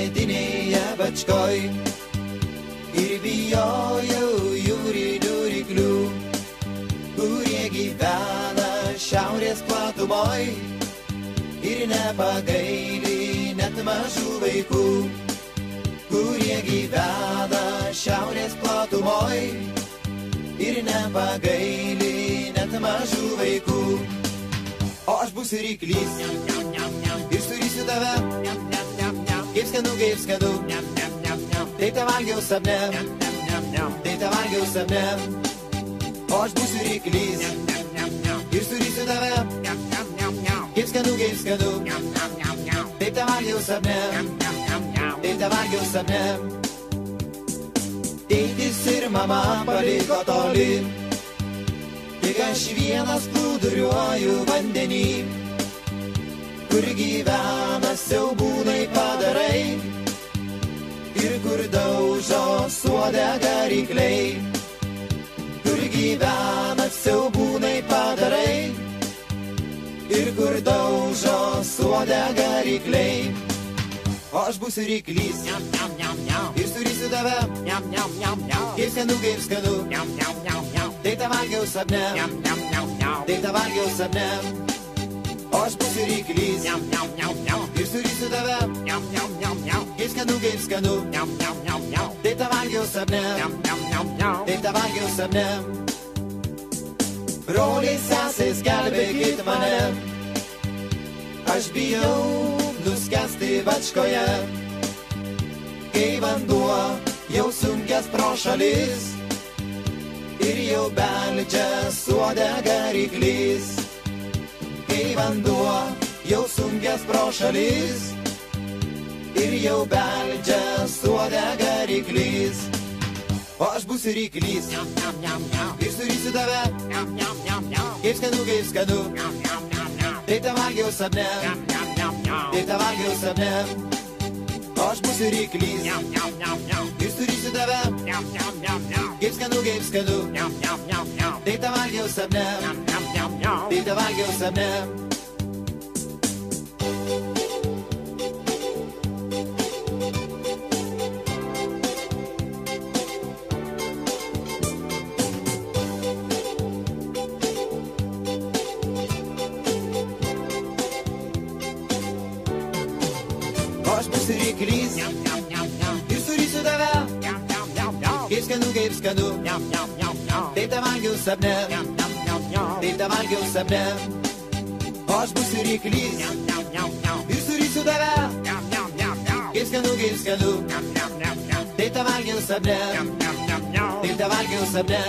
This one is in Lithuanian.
medinėje bačkoj ir bijojau jūrinių ryklių, kurie gyvena šiaurės platumoj ir nepagaili net mažų vaikų, kurie gyvena šiaurės platumoj ir nepagaili net mažų vaikų. O aš būsiu ryklys ir surysiu tave, kaip skanu, tai te valgiau sapne, tai te valgiau sapne. O aš būsiu ryklys ir surysiu tave, kaip skanu, tai te valgiau sapne, tai te valgiau sapne. Tėtis ir mama paliko toli, tik aš vienas plūduriuoju vandenį, kur gyvena siaubūnai padarai ir kur daužo suodegą rykliai, kur gyvena siaubūnai padarai ir kur daužo suodegą rykliai. O aš būsiu ryklys ir surysiu tave, kaip skanu, tai te valgiau sapne, tai te valgiau sapne. O aš būsiu ryklys ir surysiu tave, kaip skanu, tai te valgiau sapne, tai te valgiau sapne. Broliai, sesės, gelbėkit mane, aš bijau nuskęsti bačkoje, kai vanduo jau sunkęs pro šalis ir jau beldžia suodegą ryklys, kai vanduo jau sunkęs pro šalis ir jau beldžia suodegą ryklys. O aš būsiu ryklys ir surysiu tave, kaip skanu, tai te valgiau sapne, tai te valgiau sapne. O aš būsiu ryklys ir surysiu tave, kaip skanu, tai te valgiau sapne, tai te valgiau sapne. Aš būsiu ryklys ir surysiu tave, kaip skanu, tai te valgiau sapne, tai te valgiau sapne. O aš būsiu ryklys ir surysiu tave, kaip skanu, tai te valgiau sapne, tai te valgiau sapne.